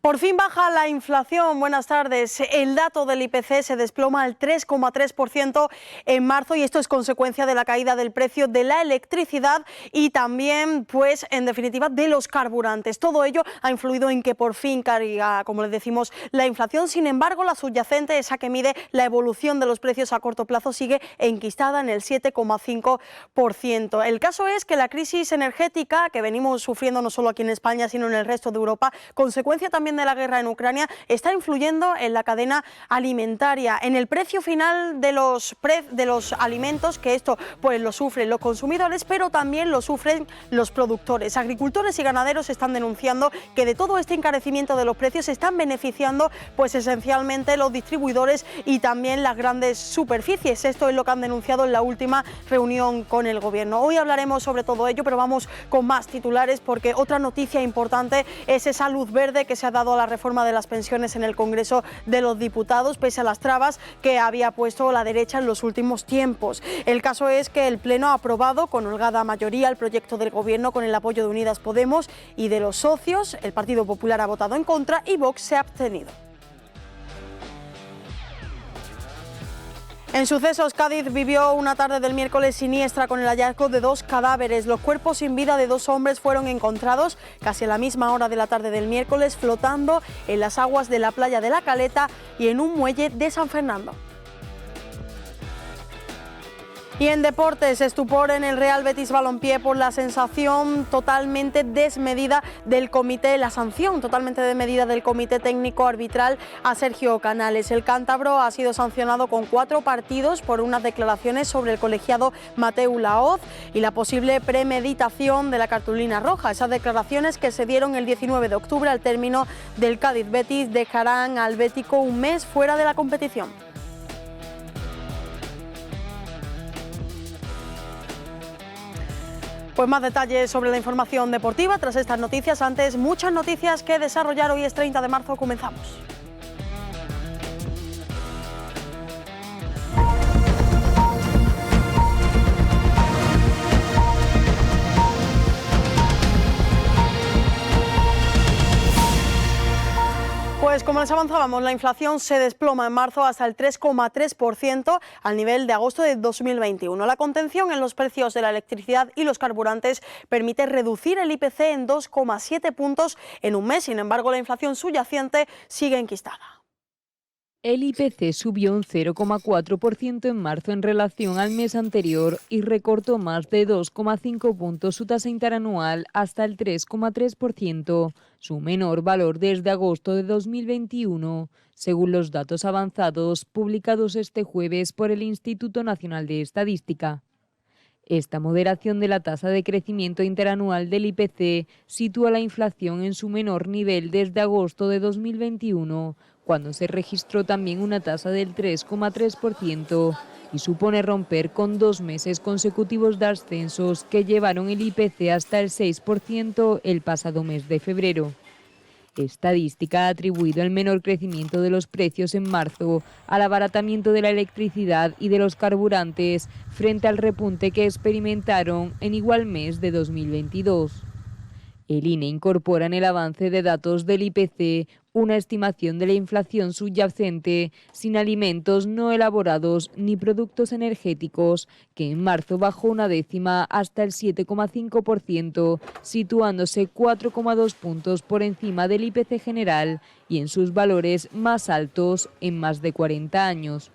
Por fin baja la inflación. Buenas tardes. El dato del IPC se desploma al 3,3% en marzo y esto es consecuencia de la caída del precio de la electricidad y también, pues, en definitiva, de los carburantes. Todo ello ha influido en que por fin caiga, como les decimos, la inflación. Sin embargo, la subyacente, esa que mide la evolución de los precios a corto plazo, sigue enquistada en el 7,5%. El caso es que la crisis energética que venimos sufriendo no solo aquí en España, sino en el resto de Europa, consecuencia también de la guerra en Ucrania, está influyendo en la cadena alimentaria, en el precio final de los alimentos, que esto pues lo sufren los consumidores, pero también lo sufren los productores. Agricultores y ganaderos están denunciando que de todo este encarecimiento de los precios se están beneficiando pues esencialmente los distribuidores y también las grandes superficies. Esto es lo que han denunciado en la última reunión con el gobierno. Hoy hablaremos sobre todo ello, pero vamos con más titulares porque otra noticia importante es esa luz verde que se ha dado a la reforma de las pensiones en el Congreso de los Diputados, pese a las trabas que había puesto la derecha en los últimos tiempos. El caso es que el Pleno ha aprobado con holgada mayoría el proyecto del Gobierno con el apoyo de Unidas Podemos y de los socios. El Partido Popular ha votado en contra y Vox se ha abstenido. En sucesos, Cádiz vivió una tarde del miércoles siniestra con el hallazgo de 2 cadáveres. Los cuerpos sin vida de 2 hombres fueron encontrados casi a la misma hora de la tarde del miércoles, flotando en las aguas de la playa de La Caleta y en un muelle de San Fernando. Y en deportes, estupor en el Real Betis Balompié por la sensación totalmente desmedida del comité, la sanción totalmente desmedida del comité técnico arbitral a Sergio Canales. El cántabro ha sido sancionado con 4 partidos por unas declaraciones sobre el colegiado Mateu Laoz y la posible premeditación de la cartulina roja. Esas declaraciones que se dieron el 19 de octubre al término del Cádiz Betis dejarán al bético un mes fuera de la competición. Pues más detalles sobre la información deportiva tras estas noticias. Antes, muchas noticias que desarrollar. Hoy es 30 de marzo, comenzamos. Pues como les avanzábamos, la inflación se desploma en marzo hasta el 3,3% al nivel de agosto de 2021. La contención en los precios de la electricidad y los carburantes permite reducir el IPC en 2,7 puntos en un mes. Sin embargo, la inflación subyacente sigue enquistada. El IPC subió un 0,4% en marzo en relación al mes anterior y recortó más de 2,5 puntos su tasa interanual hasta el 3,3%, su menor valor desde agosto de 2021, según los datos avanzados publicados este jueves por el Instituto Nacional de Estadística. Esta moderación de la tasa de crecimiento interanual del IPC sitúa la inflación en su menor nivel desde agosto de 2021, cuando se registró también una tasa del 3,3% y supone romper con 2 meses consecutivos de ascensos que llevaron el IPC hasta el 6% el pasado mes de febrero. Estadística ha atribuido el menor crecimiento de los precios en marzo al abaratamiento de la electricidad y de los carburantes frente al repunte que experimentaron en igual mes de 2022. El INE incorpora en el avance de datos del IPC una estimación de la inflación subyacente sin alimentos no elaborados ni productos energéticos, que en marzo bajó 1 décima hasta el 7,5%, situándose 4,2 puntos por encima del IPC general y en sus valores más altos en más de 40 años.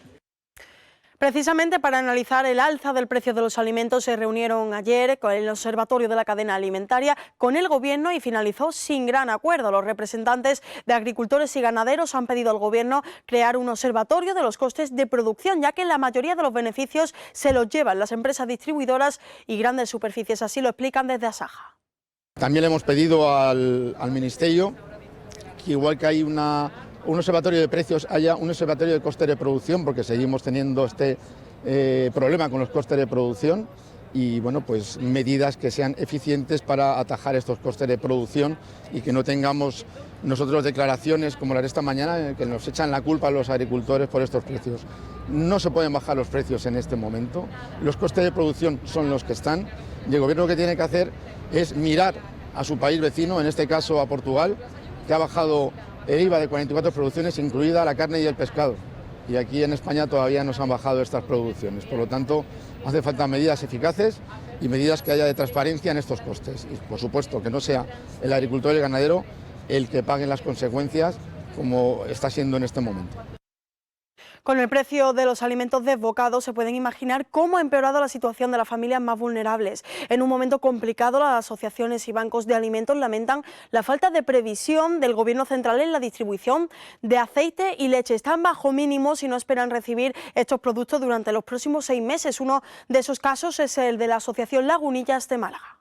Precisamente para analizar el alza del precio de los alimentos se reunieron ayer con el Observatorio de la Cadena Alimentaria con el Gobierno y finalizó sin gran acuerdo. Los representantes de agricultores y ganaderos han pedido al Gobierno crear un observatorio de los costes de producción, ya que la mayoría de los beneficios se los llevan las empresas distribuidoras y grandes superficies. Así lo explican desde Asaja. También le hemos pedido al Ministerio que igual que hay un observatorio de precios, haya un observatorio de costes de producción, porque seguimos teniendo este problema con los costes de producción y bueno, pues medidas que sean eficientes para atajar estos costes de producción y que no tengamos nosotros declaraciones como las de esta mañana que nos echan la culpa a los agricultores por estos precios. No se pueden bajar los precios en este momento, los costes de producción son los que están y el Gobierno lo que tiene que hacer es mirar a su país vecino, en este caso a Portugal, que ha bajado el IVA de 44 producciones, incluida la carne y el pescado. Y aquí en España todavía no se han bajado estas producciones. Por lo tanto, hace falta medidas eficaces y medidas que haya de transparencia en estos costes. Y, por supuesto, que no sea el agricultor y el ganadero el que pague las consecuencias como está siendo en este momento. Con el precio de los alimentos desbocados se pueden imaginar cómo ha empeorado la situación de las familias más vulnerables. En un momento complicado, las asociaciones y bancos de alimentos lamentan la falta de previsión del Gobierno central en la distribución de aceite y leche. Están bajo mínimos y no esperan recibir estos productos durante los próximos 6 meses. Uno de esos casos es el de la Asociación Lagunillas de Málaga.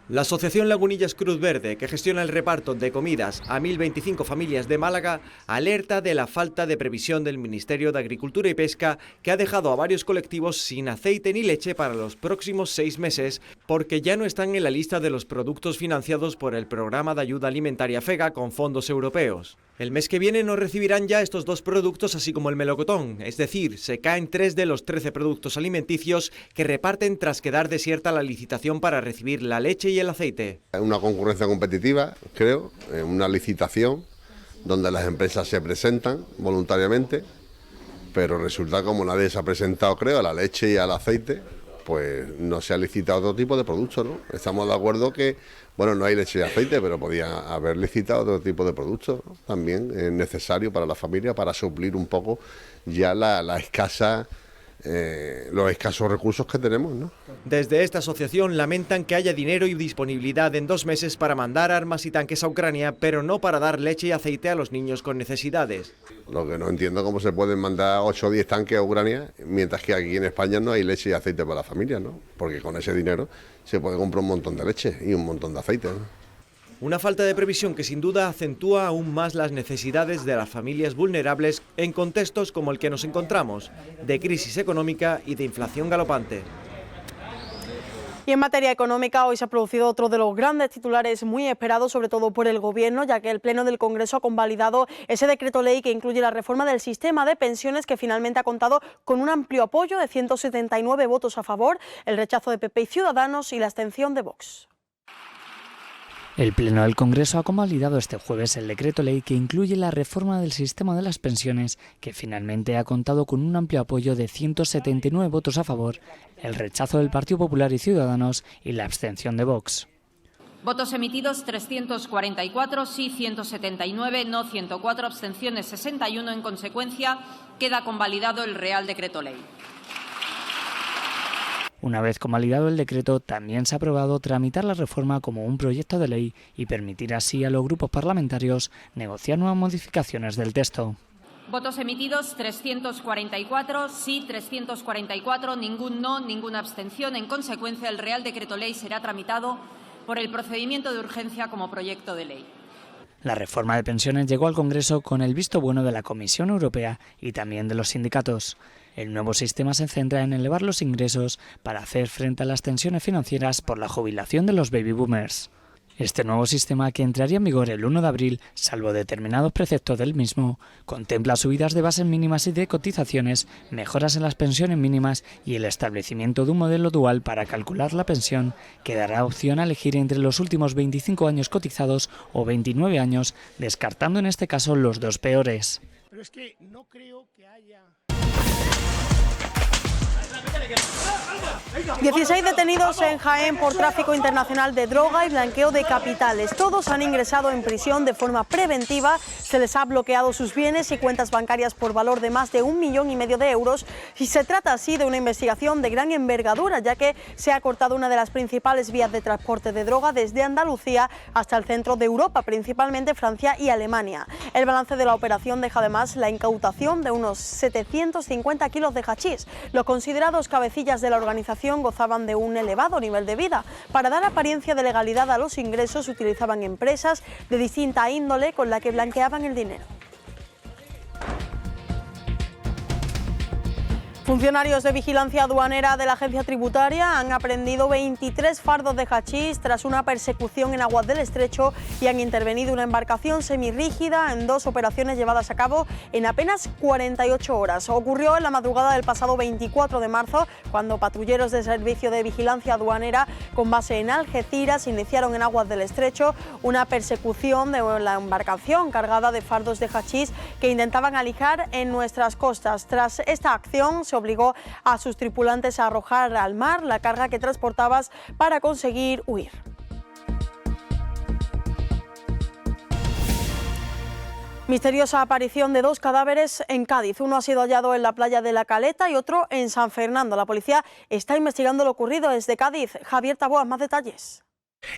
La Asociación Lagunillas Cruz Verde, que gestiona el reparto de comidas a 1.025 familias de Málaga, alerta de la falta de previsión del Ministerio de Agricultura y Pesca, que ha dejado a varios colectivos sin aceite ni leche para los próximos 6 meses, porque ya no están en la lista de los productos financiados por el Programa de Ayuda Alimentaria FEGA con fondos europeos. El mes que viene no recibirán ya estos 2 productos, así como el melocotón, es decir, se caen 3 de los 13 productos alimenticios que reparten tras quedar desierta la licitación para recibir la leche y el aceite. Es una concurrencia competitiva, creo, una licitación donde las empresas se presentan voluntariamente, pero resulta como nadie se ha presentado, creo, a la leche y al aceite, pues no se ha licitado otro tipo de productos, ¿no? Estamos de acuerdo que, bueno, no hay leche y aceite, pero podía haber licitado otro tipo de productos, ¿no? También es necesario para la familia para suplir un poco ya la escasa... los escasos recursos que tenemos, ¿no? Desde esta asociación lamentan que haya dinero y disponibilidad en 2 meses para mandar armas y tanques a Ucrania, pero no para dar leche y aceite a los niños con necesidades. Lo que no entiendo cómo se pueden mandar 8 o 10 tanques a Ucrania, mientras que aquí en España no hay leche y aceite para la familia, ¿no? Porque con ese dinero se puede comprar un montón de leche y un montón de aceite, ¿no? Una falta de previsión que sin duda acentúa aún más las necesidades de las familias vulnerables en contextos como el que nos encontramos, de crisis económica y de inflación galopante. Y en materia económica, hoy se ha producido otro de los grandes titulares muy esperados, sobre todo por el Gobierno, ya que el Pleno del Congreso ha convalidado ese decreto ley que incluye la reforma del sistema de pensiones, que finalmente ha contado con un amplio apoyo de 179 votos a favor, el rechazo de PP y Ciudadanos y la abstención de Vox. El Pleno del Congreso ha convalidado este jueves el decreto ley que incluye la reforma del sistema de las pensiones, que finalmente ha contado con un amplio apoyo de 179 votos a favor, el rechazo del Partido Popular y Ciudadanos y la abstención de Vox. Votos emitidos 344, sí 179, no 104, abstenciones 61. En consecuencia, queda convalidado el Real Decreto Ley. Una vez convalidado el decreto, también se ha aprobado tramitar la reforma como un proyecto de ley y permitir así a los grupos parlamentarios negociar nuevas modificaciones del texto. Votos emitidos 344, sí 344, ningún no, ninguna abstención. En consecuencia, el Real Decreto Ley será tramitado por el procedimiento de urgencia como proyecto de ley. La reforma de pensiones llegó al Congreso con el visto bueno de la Comisión Europea y también de los sindicatos. El nuevo sistema se centra en elevar los ingresos para hacer frente a las tensiones financieras por la jubilación de los baby boomers. Este nuevo sistema, que entraría en vigor el 1 de abril, salvo determinados preceptos del mismo, contempla subidas de bases mínimas y de cotizaciones, mejoras en las pensiones mínimas y el establecimiento de un modelo dual para calcular la pensión, que dará opción a elegir entre los últimos 25 años cotizados o 29 años, descartando en este caso los 2 peores. Pero es que no creo que haya... 16 detenidos en Jaén por tráfico internacional de droga y blanqueo de capitales. Todos han ingresado en prisión de forma preventiva, se les ha bloqueado sus bienes y cuentas bancarias por valor de más de 1,5 millones de euros y se trata así de una investigación de gran envergadura, ya que se ha cortado una de las principales vías de transporte de droga desde Andalucía hasta el centro de Europa, principalmente Francia y Alemania. El balance de la operación deja además la incautación de unos 750 kilos de hachís. Los considerados cabecillas de la organización gozaban de un elevado nivel de vida. Para dar apariencia de legalidad a los ingresos, utilizaban empresas de distinta índole con la que blanqueaban el dinero. Funcionarios de vigilancia aduanera de la agencia tributaria han aprehendido 23 fardos de hachís tras una persecución en aguas del Estrecho y han intervenido una embarcación semirrígida en 2 operaciones llevadas a cabo en apenas 48 horas. Ocurrió en la madrugada del pasado 24 de marzo, cuando patrulleros del Servicio de Vigilancia Aduanera con base en Algeciras iniciaron en aguas del Estrecho una persecución de la embarcación cargada de fardos de hachís que intentaban alijar en nuestras costas. Tras esta acción se obligó a sus tripulantes a arrojar al mar la carga que transportaban para conseguir huir. Misteriosa aparición de 2 cadáveres en Cádiz. Uno ha sido hallado en la playa de La Caleta y otro en San Fernando. La policía está investigando lo ocurrido desde Cádiz. Javier Taboas, más detalles.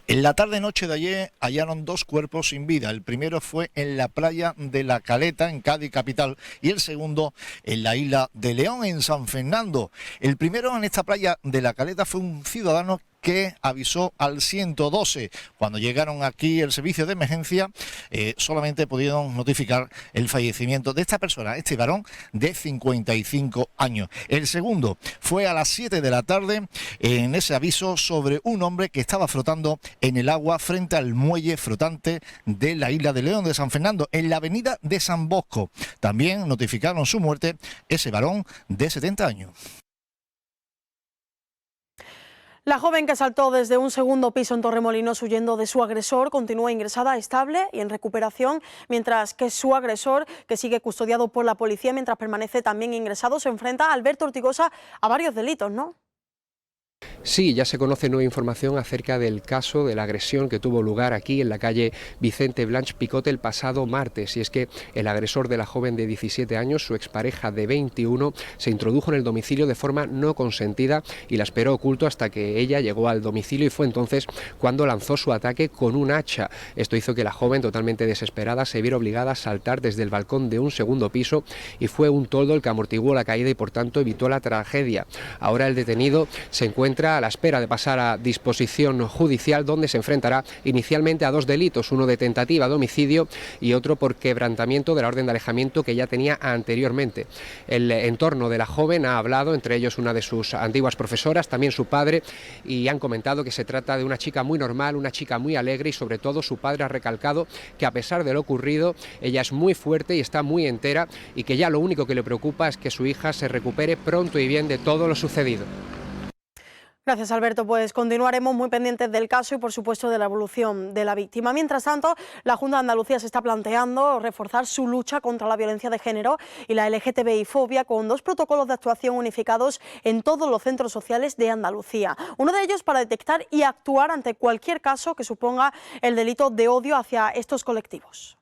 En la tarde-noche de ayer hallaron 2 cuerpos sin vida. El primero fue en la playa de La Caleta, en Cádiz capital, y el segundo en la isla de León, en San Fernando. El primero en esta playa de La Caleta fue un ciudadano que avisó al 112. Cuando llegaron aquí el servicio de emergencia, solamente pudieron notificar el fallecimiento de esta persona, este varón de 55 años. El segundo fue a las 7 de la tarde en ese aviso sobre un hombre que estaba flotando en el agua frente al muelle flotante de la isla de León de San Fernando, en la avenida de San Bosco. También notificaron su muerte ese varón de 70 años. La joven que saltó desde un segundo piso en Torremolinos huyendo de su agresor continúa ingresada estable y en recuperación, mientras que su agresor, que sigue custodiado por la policía mientras permanece también ingresado, se enfrenta, Alberto Ortigosa, a varios delitos, ¿no? Sí, ya se conoce nueva información acerca del caso de la agresión que tuvo lugar aquí en la calle Vicente Blanch Picote el pasado martes, y es que el agresor de la joven de 17 años, su expareja de 21, se introdujo en el domicilio de forma no consentida y la esperó oculto hasta que ella llegó al domicilio, y fue entonces cuando lanzó su ataque con un hacha. Esto hizo que la joven, totalmente desesperada, se viera obligada a saltar desde el balcón de un segundo piso, y fue un toldo el que amortiguó la caída y por tanto evitó la tragedia. Ahora el detenido se encuentra a la espera de pasar a disposición judicial, donde se enfrentará inicialmente a 2 delitos, uno de tentativa de homicidio y otro por quebrantamiento de la orden de alejamiento que ya tenía anteriormente. El entorno de la joven ha hablado, entre ellos una de sus antiguas profesoras, también su padre, y han comentado que se trata de una chica muy normal, una chica muy alegre, y sobre todo su padre ha recalcado que a pesar de lo ocurrido, ella es muy fuerte y está muy entera, y que ya lo único que le preocupa es que su hija se recupere pronto y bien de todo lo sucedido. Gracias, Alberto. Pues continuaremos muy pendientes del caso y, por supuesto, de la evolución de la víctima. Mientras tanto, la Junta de Andalucía se está planteando reforzar su lucha contra la violencia de género y la LGTBI-fobia con 2 protocolos de actuación unificados en todos los centros sociales de Andalucía. Uno de ellos para detectar y actuar ante cualquier caso que suponga el delito de odio hacia estos colectivos.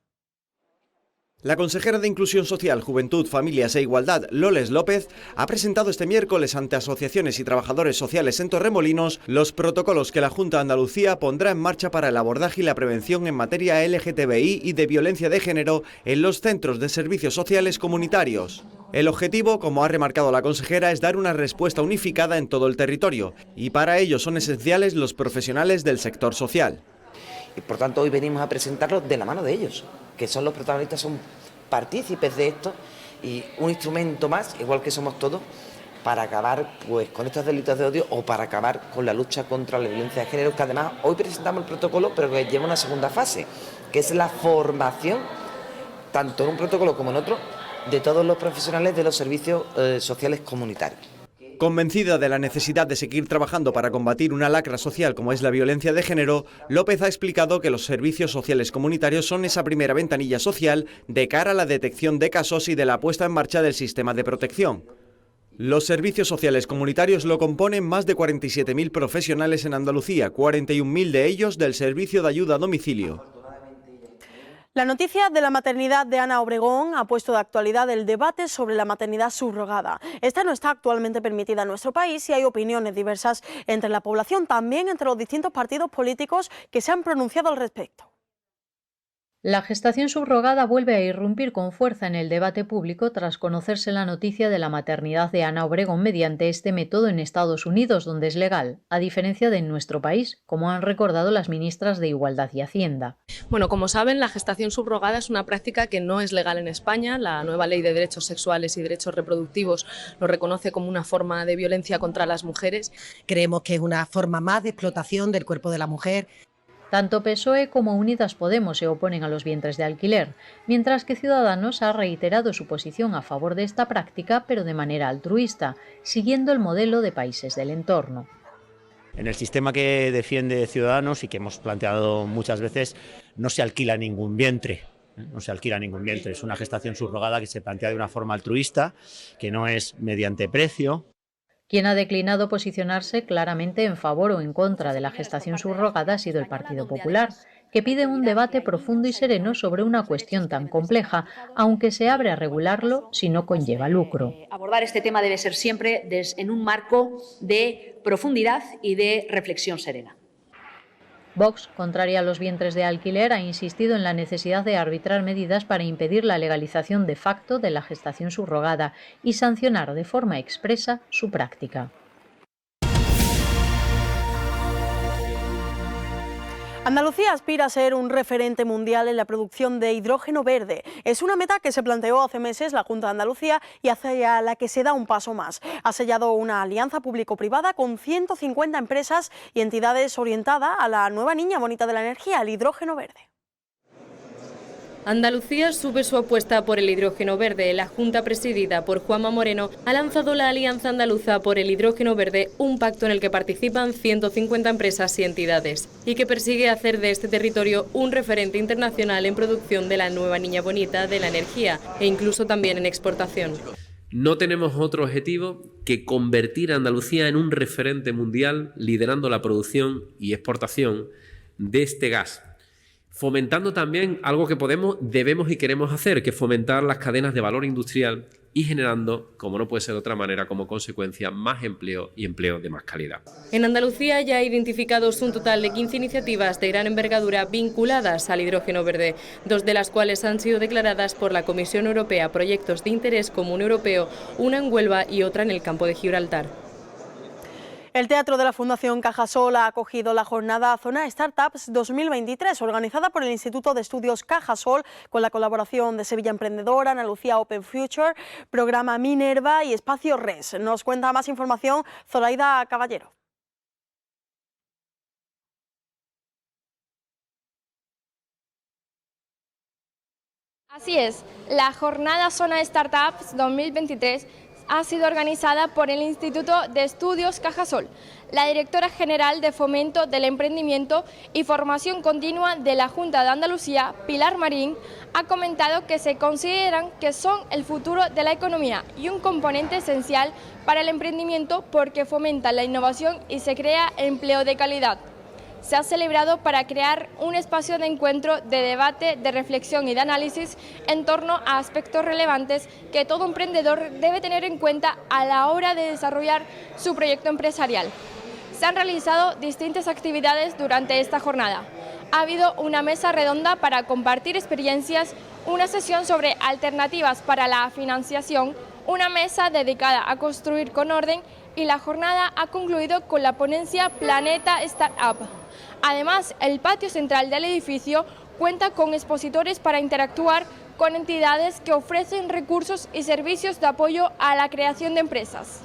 La consejera de Inclusión Social, Juventud, Familias e Igualdad, Loles López, ha presentado este miércoles ante asociaciones y trabajadores sociales en Torremolinos los protocolos que la Junta de Andalucía pondrá en marcha para el abordaje y la prevención en materia LGTBI y de violencia de género en los centros de servicios sociales comunitarios. El objetivo, como ha remarcado la consejera, es dar una respuesta unificada en todo el territorio, y para ello son esenciales los profesionales del sector social. Y por tanto hoy venimos a presentarlo de la mano de ellos, que son los protagonistas, son partícipes de esto, y un instrumento más, igual que somos todos, para acabar pues con estos delitos de odio o para acabar con la lucha contra la violencia de género, que además hoy presentamos el protocolo, pero que lleva una segunda fase, que es la formación, tanto en un protocolo como en otro, de todos los profesionales de los servicios sociales comunitarios. Convencida de la necesidad de seguir trabajando para combatir una lacra social como es la violencia de género, López ha explicado que los servicios sociales comunitarios son esa primera ventanilla social de cara a la detección de casos y de la puesta en marcha del sistema de protección. Los servicios sociales comunitarios lo componen más de 47.000 profesionales en Andalucía, 41.000 de ellos del servicio de ayuda a domicilio. La noticia de la maternidad de Ana Obregón ha puesto de actualidad el debate sobre la maternidad subrogada. Esta no está actualmente permitida en nuestro país y hay opiniones diversas entre la población, también entre los distintos partidos políticos que se han pronunciado al respecto. La gestación subrogada vuelve a irrumpir con fuerza en el debate público tras conocerse la noticia de la maternidad de Ana Obregón mediante este método en Estados Unidos, donde es legal, a diferencia de en nuestro país, como han recordado las ministras de Igualdad y Hacienda. Bueno, como saben, la gestación subrogada es una práctica que no es legal en España. La nueva Ley de Derechos Sexuales y Derechos Reproductivos lo reconoce como una forma de violencia contra las mujeres. Creemos que es una forma más de explotación del cuerpo de la mujer. Tanto PSOE como Unidas Podemos se oponen a los vientres de alquiler, mientras que Ciudadanos ha reiterado su posición a favor de esta práctica, pero de manera altruista, siguiendo el modelo de países del entorno. En el sistema que defiende Ciudadanos y que hemos planteado muchas veces, no se alquila ningún vientre. No se alquila ningún vientre, es una gestación subrogada que se plantea de una forma altruista, que no es mediante precio. Quien ha declinado posicionarse claramente en favor o en contra de la gestación subrogada ha sido el Partido Popular, que pide un debate profundo y sereno sobre una cuestión tan compleja, aunque se abre a regularlo si no conlleva lucro. Abordar este tema debe ser siempre en un marco de profundidad y de reflexión serena. Vox, contraria a los vientres de alquiler, ha insistido en la necesidad de arbitrar medidas para impedir la legalización de facto de la gestación subrogada y sancionar de forma expresa su práctica. Andalucía aspira a ser un referente mundial en la producción de hidrógeno verde. Es una meta que se planteó hace meses la Junta de Andalucía y hacia la que se da un paso más. Ha sellado una alianza público-privada con 150 empresas y entidades orientada a la nueva niña bonita de la energía, el hidrógeno verde. Andalucía sube su apuesta por el hidrógeno verde. La Junta, presidida por Juanma Moreno, ha lanzado la Alianza Andaluza por el Hidrógeno Verde, un pacto en el que participan 150 empresas y entidades, y que persigue hacer de este territorio un referente internacional en producción de la nueva niña bonita de la energía, e incluso también en exportación. No tenemos otro objetivo que convertir a Andalucía en un referente mundial, liderando la producción y exportación de este gas, fomentando también algo que podemos, debemos y queremos hacer, que es fomentar las cadenas de valor industrial y generando, como no puede ser de otra manera, como consecuencia, más empleo y empleo de más calidad. En Andalucía ya hay identificados un total de 15 iniciativas de gran envergadura vinculadas al hidrógeno verde, 2 de las cuales han sido declaradas por la Comisión Europea proyectos de interés común europeo, una en Huelva y otra en el campo de Gibraltar. El Teatro de la Fundación Cajasol ha acogido la jornada Zona Startups 2023, organizada por el Instituto de Estudios Cajasol, con la colaboración de Sevilla Emprendedora, Andalucía Open Future, Programa Minerva y Espacio Res. Nos cuenta más información Zoraida Caballero. Así es, la jornada Zona Startups 2023 ha sido organizada por el Instituto de Estudios Cajasol. La directora general de Fomento del Emprendimiento y Formación Continua de la Junta de Andalucía, Pilar Marín, ha comentado que se consideran que son el futuro de la economía y un componente esencial para el emprendimiento porque fomenta la innovación y se crea empleo de calidad. Se ha celebrado para crear un espacio de encuentro, de debate, de reflexión y de análisis en torno a aspectos relevantes que todo emprendedor debe tener en cuenta a la hora de desarrollar su proyecto empresarial. Se han realizado distintas actividades durante esta jornada. Ha habido una mesa redonda para compartir experiencias, una sesión sobre alternativas para la financiación, una mesa dedicada a construir con orden y la jornada ha concluido con la ponencia Planeta Startup. Además, el patio central del edificio cuenta con expositores para interactuar con entidades que ofrecen recursos y servicios de apoyo a la creación de empresas.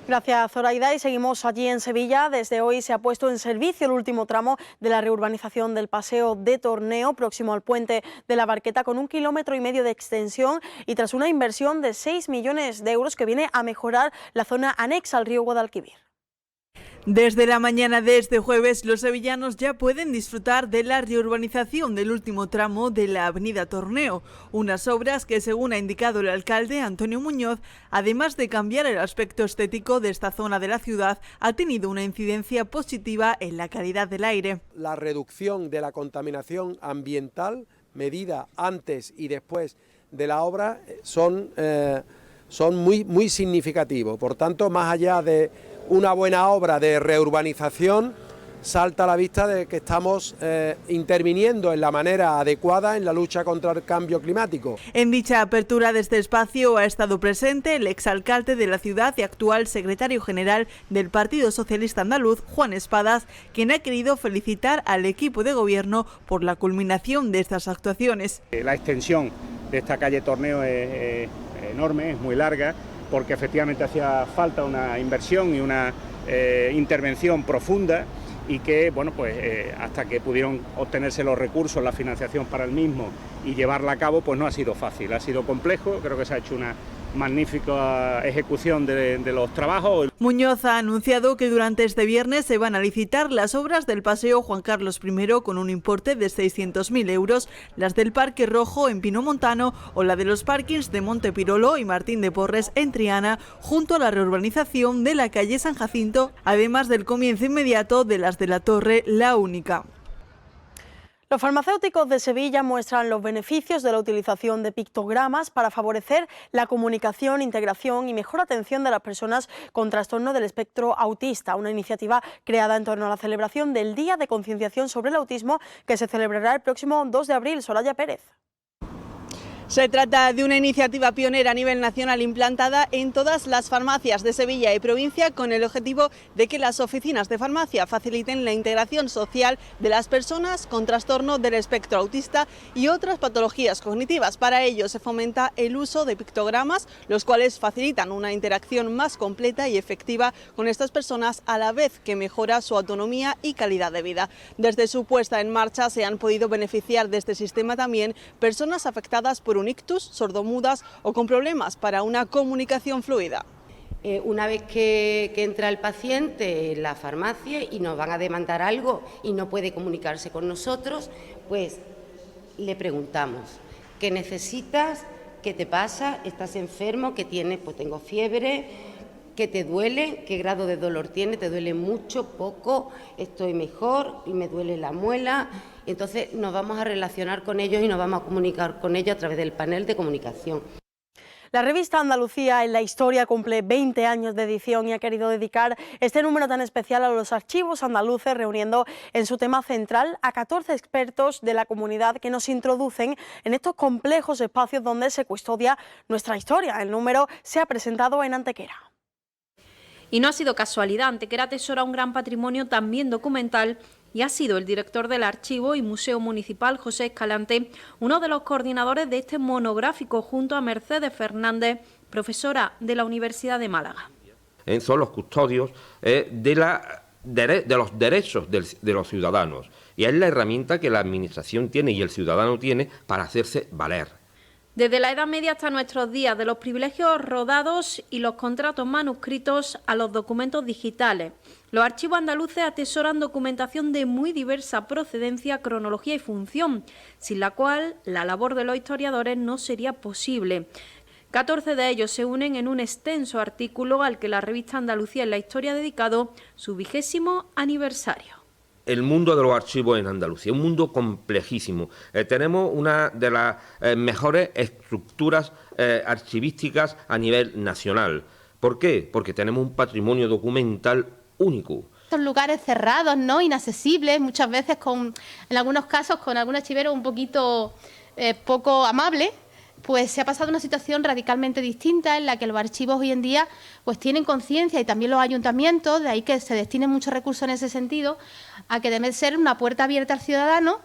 Gracias, Zoraida. Y seguimos allí en Sevilla. Desde hoy se ha puesto en servicio el último tramo de la reurbanización del Paseo de Torneo, próximo al puente de la Barqueta, con 1,5 kilómetros de extensión y tras una inversión de 6 millones de euros que viene a mejorar la zona anexa al río Guadalquivir. Desde la mañana de este jueves, los sevillanos ya pueden disfrutar de la reurbanización del último tramo de la avenida Torneo, unas obras que, según ha indicado el alcalde Antonio Muñoz, además de cambiar el aspecto estético de esta zona de la ciudad, ha tenido una incidencia positiva en la calidad del aire. La reducción de la contaminación ambiental, medida antes y después de la obra, son muy significativos. Por tanto, más allá de una buena obra de reurbanización, salta a la vista de que estamos interviniendo en la manera adecuada en la lucha contra el cambio climático. En dicha apertura de este espacio ha estado presente el exalcalde de la ciudad y actual secretario general del Partido Socialista Andaluz, Juan Espadas, quien ha querido felicitar al equipo de gobierno por la culminación de estas actuaciones. La extensión de esta calle Torneo es enorme, es muy larga, porque efectivamente hacía falta una inversión y una intervención profunda, y que, bueno, pues hasta que pudieron obtenerse los recursos, la financiación para el mismo y llevarla a cabo, pues no ha sido fácil, ha sido complejo. Creo que se ha hecho una magnífica ejecución de los trabajos. Muñoz ha anunciado que durante este viernes se van a licitar las obras del Paseo Juan Carlos I con un importe de 600.000 euros, las del Parque Rojo en Pinomontano o la de los parkings de Montepirolo y Martín de Porres en Triana, junto a la reurbanización de la calle San Jacinto, además del comienzo inmediato de las de la Torre La Única. Los farmacéuticos de Sevilla muestran los beneficios de la utilización de pictogramas para favorecer la comunicación, integración y mejor atención de las personas con trastorno del espectro autista, una iniciativa creada en torno a la celebración del Día de Concienciación sobre el Autismo que se celebrará el próximo 2 de abril. Soraya Pérez. Se trata de una iniciativa pionera a nivel nacional implantada en todas las farmacias de Sevilla y provincia con el objetivo de que las oficinas de farmacia faciliten la integración social de las personas con trastorno del espectro autista y otras patologías cognitivas. Para ello se fomenta el uso de pictogramas, los cuales facilitan una interacción más completa y efectiva con estas personas a la vez que mejora su autonomía y calidad de vida. Desde su puesta en marcha se han podido beneficiar de este sistema también personas afectadas por un ictus, sordomudas o con problemas para una comunicación fluida. Una vez que entra el paciente en la farmacia y nos van a demandar algo y no puede comunicarse con nosotros, pues le preguntamos: ¿qué necesitas? ¿Qué te pasa? ¿Estás enfermo? ¿Qué tienes? Pues tengo fiebre. ¿Qué te duele? ¿Qué grado de dolor tiene? ¿Te duele mucho? ¿Poco? ¿Estoy mejor? ¿Y me duele la muela? Entonces nos vamos a relacionar con ellos y nos vamos a comunicar con ellos a través del panel de comunicación. La revista Andalucía en la Historia cumple 20 años de edición y ha querido dedicar este número tan especial a los archivos andaluces, reuniendo en su tema central a 14 expertos de la comunidad que nos introducen en estos complejos espacios donde se custodia nuestra historia. El número se ha presentado en Antequera. Y no ha sido casualidad, Antequera atesora un gran patrimonio también documental y ha sido el director del Archivo y Museo Municipal, José Escalante, uno de los coordinadores de este monográfico junto a Mercedes Fernández, profesora de la Universidad de Málaga. Son los custodios de los derechos de los ciudadanos y es la herramienta que la Administración tiene y el ciudadano tiene para hacerse valer. Desde la Edad Media hasta nuestros días, de los privilegios rodados y los contratos manuscritos a los documentos digitales, los archivos andaluces atesoran documentación de muy diversa procedencia, cronología y función, sin la cual la labor de los historiadores no sería posible. 14 de ellos se unen en un extenso artículo al que la revista Andalucía en la Historia ha dedicado su 20º aniversario. El mundo de los archivos en Andalucía, un mundo complejísimo. Tenemos una de las mejores estructuras archivísticas a nivel nacional. ¿Por qué? Porque tenemos un patrimonio documental único. Estos lugares cerrados, ¿no? Inaccesibles, muchas veces en algunos casos con algún archivero un poquito poco amable, pues se ha pasado una situación radicalmente distinta en la que los archivos hoy en día pues tienen conciencia, y también los ayuntamientos, de ahí que se destinen muchos recursos en ese sentido, a que debe ser una puerta abierta al ciudadano.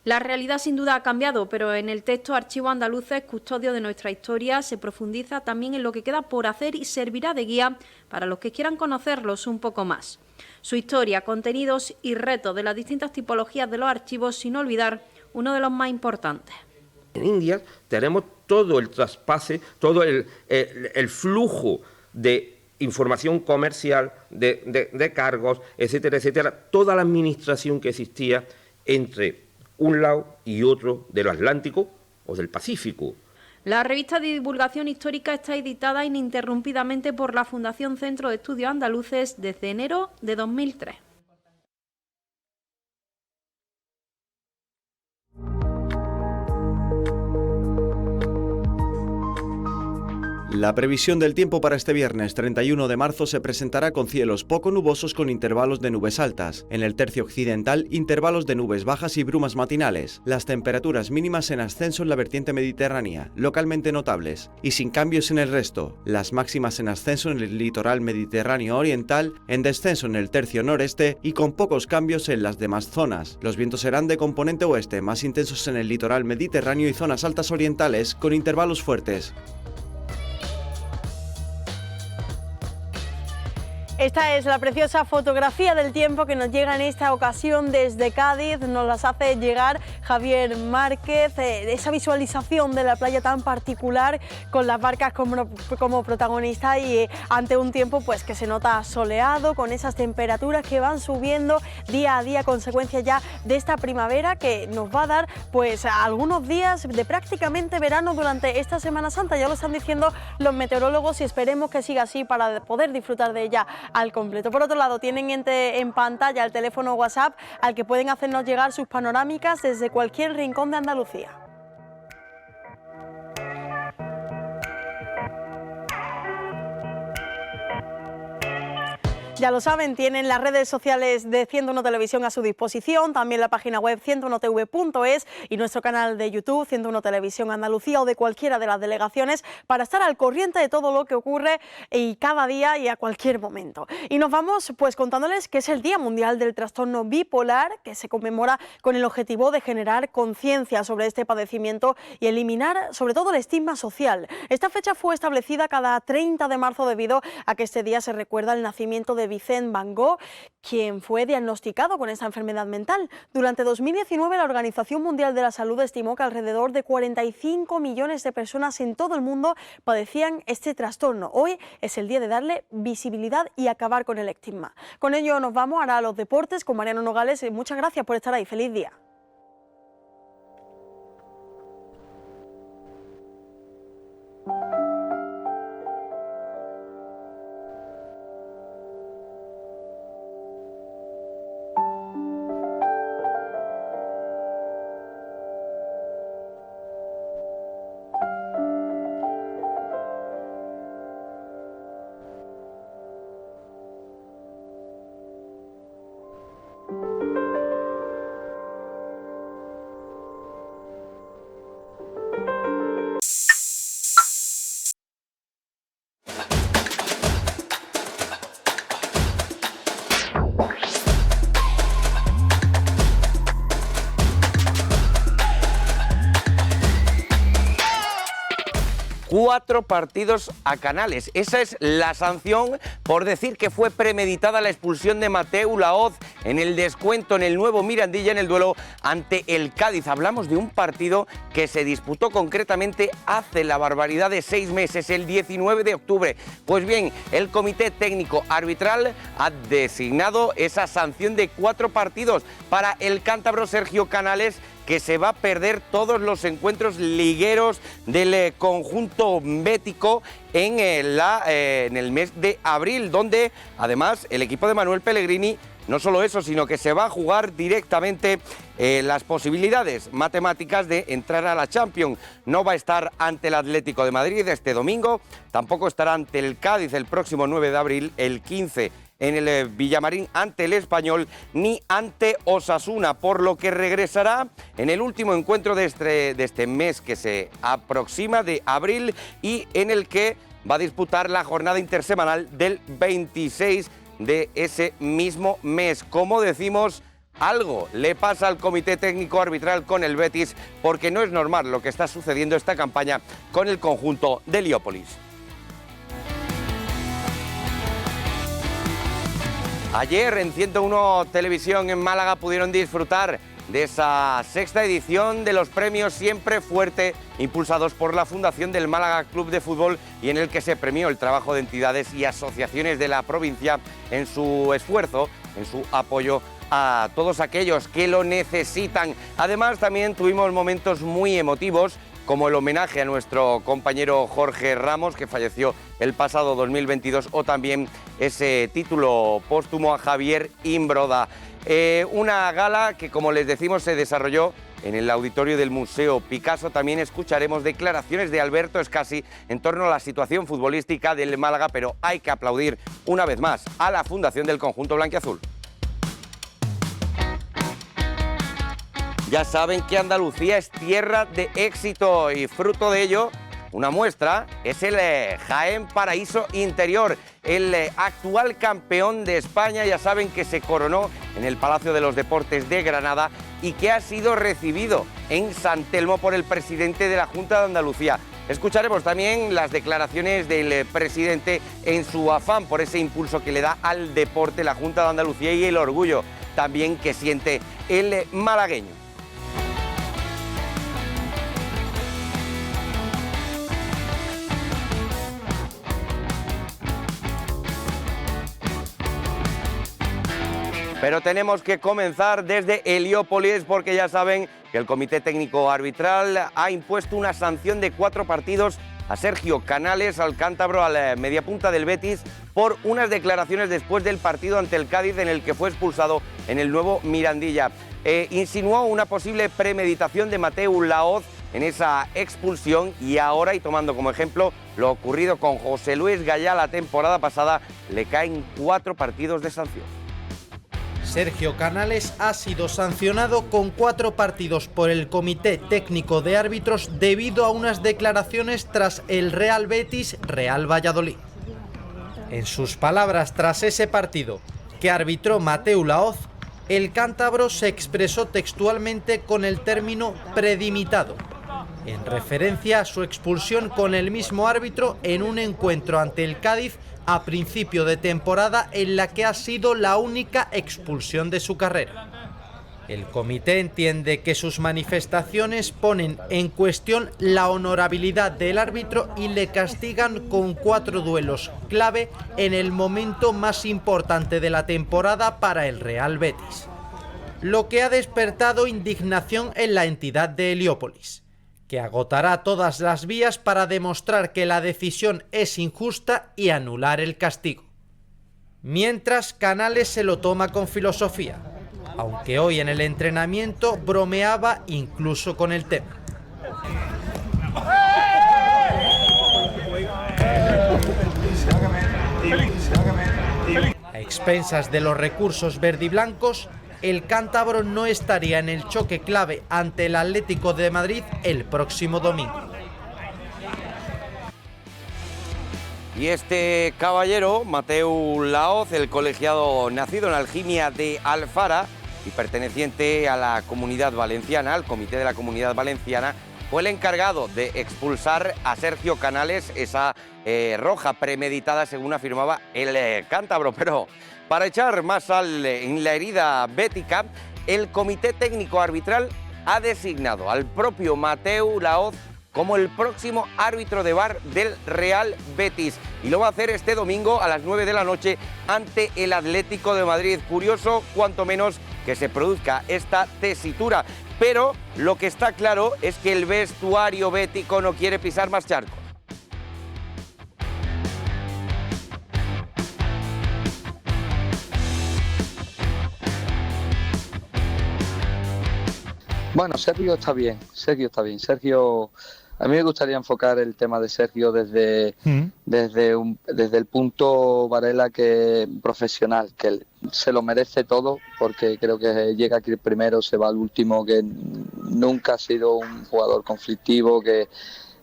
La realidad sin duda ha cambiado, pero en el texto Archivos Andaluces, Custodio de nuestra historia, se profundiza también en lo que queda por hacer y servirá de guía para los que quieran conocerlos un poco más. Su historia, contenidos y retos de las distintas tipologías de los archivos, sin olvidar uno de los más importantes. En India tenemos todo el traspase, todo el flujo de información comercial, de cargos, etcétera, etcétera, toda la administración que existía entre un lado y otro del Atlántico o del Pacífico. La revista de divulgación histórica está editada ininterrumpidamente por la Fundación Centro de Estudios Andaluces desde enero de 2003. La previsión del tiempo para este viernes 31 de marzo se presentará con cielos poco nubosos con intervalos de nubes altas. En el tercio occidental, intervalos de nubes bajas y brumas matinales. Las temperaturas mínimas en ascenso en la vertiente mediterránea, localmente notables, y sin cambios en el resto. Las máximas en ascenso en el litoral mediterráneo oriental, en descenso en el tercio noreste y con pocos cambios en las demás zonas. Los vientos serán de componente oeste, más intensos en el litoral mediterráneo y zonas altas orientales, con intervalos fuertes. Esta es la preciosa fotografía del tiempo que nos llega en esta ocasión desde Cádiz. Nos las hace llegar Javier Márquez, esa visualización de la playa tan particular con las barcas como protagonista y ante un tiempo pues que se nota soleado, con esas temperaturas que van subiendo día a día, consecuencia ya de esta primavera que nos va a dar pues algunos días de prácticamente verano durante esta Semana Santa. Ya lo están diciendo los meteorólogos y esperemos que siga así para poder disfrutar de ella al completo. Por otro lado, tienen en pantalla el teléfono WhatsApp al que pueden hacernos llegar sus panorámicas desde cualquier rincón de Andalucía. Ya lo saben, tienen las redes sociales de 101 Televisión a su disposición, también la página web 101tv.es y nuestro canal de YouTube 101 Televisión Andalucía o de cualquiera de las delegaciones para estar al corriente de todo lo que ocurre y cada día y a cualquier momento. Y nos vamos pues contándoles que es el Día Mundial del Trastorno Bipolar, que se conmemora con el objetivo de generar conciencia sobre este padecimiento y eliminar sobre todo el estigma social. Esta fecha fue establecida cada 30 de marzo debido a que este día se recuerda el nacimiento de Vincent Van Gogh, quien fue diagnosticado con esta enfermedad mental. Durante 2019, la Organización Mundial de la Salud estimó que alrededor de 45 millones de personas en todo el mundo padecían este trastorno. Hoy es el día de darle visibilidad y acabar con el estigma. Con ello nos vamos ahora a los deportes con Mariano Nogales. Muchas gracias por estar ahí. Feliz día. Cuatro partidos a Canales. Esa es la sanción por decir que fue premeditada la expulsión de Mateu Laoz en el descuento en el nuevo Mirandilla en el duelo ante el Cádiz. Hablamos de un partido que se disputó concretamente hace la barbaridad de 6 meses, el 19 de octubre. Pues bien, el Comité Técnico Arbitral ha designado esa sanción de 4 partidos para el cántabro Sergio Canales, que se va a perder todos los encuentros ligueros del conjunto bético en el mes de abril, donde además el equipo de Manuel Pellegrini, no solo eso, sino que se va a jugar directamente las posibilidades matemáticas de entrar a la Champions. No va a estar ante el Atlético de Madrid este domingo, tampoco estará ante el Cádiz el próximo 9 de abril, el 15 en el Villamarín ante el Español, ni ante Osasuna, por lo que regresará en el último encuentro de este mes que se aproxima, de abril, y en el que va a disputar la jornada intersemanal del 26 de ese mismo mes. Como decimos, algo le pasa al Comité Técnico Arbitral con el Betis, porque no es normal lo que está sucediendo esta campaña con el conjunto de Heliópolis. Ayer en 101 Televisión en Málaga pudieron disfrutar de esa 6ª edición de los premios Siempre Fuerte, impulsados por la Fundación del Málaga Club de Fútbol, y en el que se premió el trabajo de entidades y asociaciones de la provincia en su esfuerzo, en su apoyo a todos aquellos que lo necesitan. Además, también tuvimos momentos muy emotivos, como el homenaje a nuestro compañero Jorge Ramos, que falleció el pasado 2022, o también ese título póstumo a Javier Imbroda. Una gala que, como les decimos, se desarrolló en el auditorio del Museo Picasso. También escucharemos declaraciones de Alberto Escasi en torno a la situación futbolística del Málaga, pero hay que aplaudir una vez más a la fundación del conjunto blanquiazul. Ya saben que Andalucía es tierra de éxito y fruto de ello, una muestra es el Jaén Paraíso Interior, el actual campeón de España. Ya saben que se coronó en el Palacio de los Deportes de Granada y que ha sido recibido en San Telmo por el presidente de la Junta de Andalucía. Escucharemos también las declaraciones del presidente en su afán por ese impulso que le da al deporte la Junta de Andalucía y el orgullo también que siente el malagueño. Pero tenemos que comenzar desde Heliópolis porque ya saben que el Comité Técnico Arbitral ha impuesto una sanción de 4 partidos a Sergio Canales, al cántabro, al mediapunta del Betis, por unas declaraciones después del partido ante el Cádiz en el que fue expulsado en el nuevo Mirandilla. Insinuó una posible premeditación de Mateu Laoz en esa expulsión y ahora, y tomando como ejemplo lo ocurrido con José Luis Gallá la temporada pasada, le caen 4 partidos de sanción. Sergio Canales ha sido sancionado con 4 partidos por el Comité Técnico de Árbitros debido a unas declaraciones tras el Real Betis-Real Valladolid. En sus palabras tras ese partido, que arbitró Mateu Laoz, el cántabro se expresó textualmente con el término predimitado, en referencia a su expulsión con el mismo árbitro en un encuentro ante el Cádiz a principio de temporada en la que ha sido la única expulsión de su carrera. El comité entiende que sus manifestaciones ponen en cuestión la honorabilidad del árbitro y le castigan con 4 duelos clave en el momento más importante de la temporada para el Real Betis, lo que ha despertado indignación en la entidad de Heliópolis, que agotará todas las vías para demostrar que la decisión es injusta y anular el castigo. Mientras, Canales se lo toma con filosofía, aunque hoy en el entrenamiento bromeaba incluso con el tema. A expensas de los recursos verdiblancos, el cántabro no estaría en el choque clave ante el Atlético de Madrid el próximo domingo. Y este caballero, Mateu Laoz, el colegiado nacido en Algimia de Alfara y perteneciente a la Comunidad Valenciana, al Comité de la Comunidad Valenciana, fue el encargado de expulsar a Sergio Canales, esa roja premeditada, según afirmaba el cántabro. Pero para echar más sal en la herida bética, el Comité Técnico Arbitral ha designado al propio Mateu Laoz como el próximo árbitro de VAR del Real Betis. Y lo va a hacer este domingo a las 9 de la noche ante el Atlético de Madrid. Curioso, cuanto menos, que se produzca esta tesitura. Pero lo que está claro es que el vestuario bético no quiere pisar más charcos. Bueno, Sergio está bien. Sergio, a mí me gustaría enfocar el tema de Sergio desde el punto Varela que profesional, que se lo merece todo, porque creo que llega aquí el primero, se va al último, que nunca ha sido un jugador conflictivo, que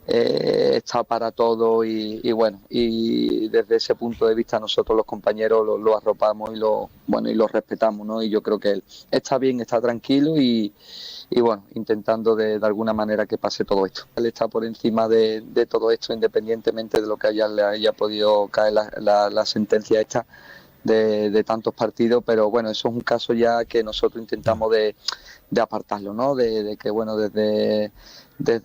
está para todo y bueno, y desde ese punto de vista nosotros los compañeros lo arropamos y lo respetamos, ¿no? Y yo creo que él está bien, está tranquilo y bueno, intentando de alguna manera que pase todo esto. Él está por encima de todo esto, independientemente de lo que le haya podido caer la sentencia esta de tantos partidos, pero bueno, eso es un caso ya que nosotros intentamos de apartarlo, ¿no? De que bueno, desde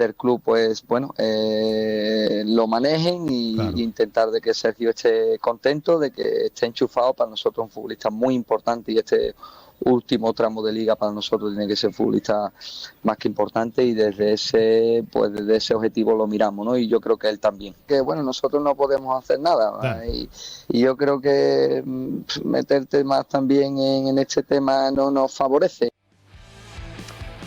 el club pues bueno, lo manejen y claro, intentar de que Sergio esté contento, de que esté enchufado. Para nosotros un futbolista muy importante y este último tramo de liga para nosotros tiene que ser futbolista más que importante, y desde ese objetivo lo miramos, ¿no? Y yo creo que él también. Que bueno, nosotros no podemos hacer nada, claro, y yo creo que meterte más también en este tema no nos favorece.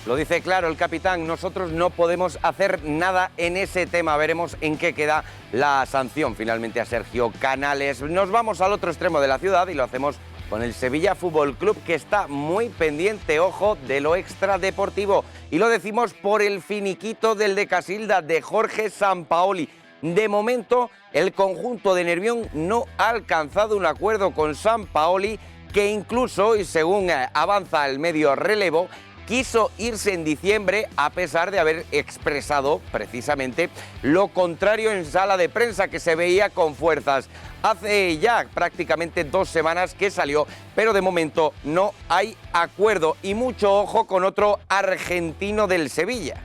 Lo dice claro el capitán, nosotros no podemos hacer nada en ese tema. Veremos en qué queda la sanción finalmente a Sergio Canales. Nos vamos al otro extremo de la ciudad y lo hacemos con el Sevilla Fútbol Club, que está muy pendiente, ojo, de lo extradeportivo. Y lo decimos por el finiquito del de Casilda, de Jorge Sampaoli. De momento, el conjunto de Nervión no ha alcanzado un acuerdo con Sampaoli, que incluso, y según avanza el medio Relevo, quiso irse en diciembre a pesar de haber expresado precisamente lo contrario en sala de prensa, que se veía con fuerzas. Hace ya prácticamente 2 semanas que salió, pero de momento no hay acuerdo. Y mucho ojo con otro argentino del Sevilla.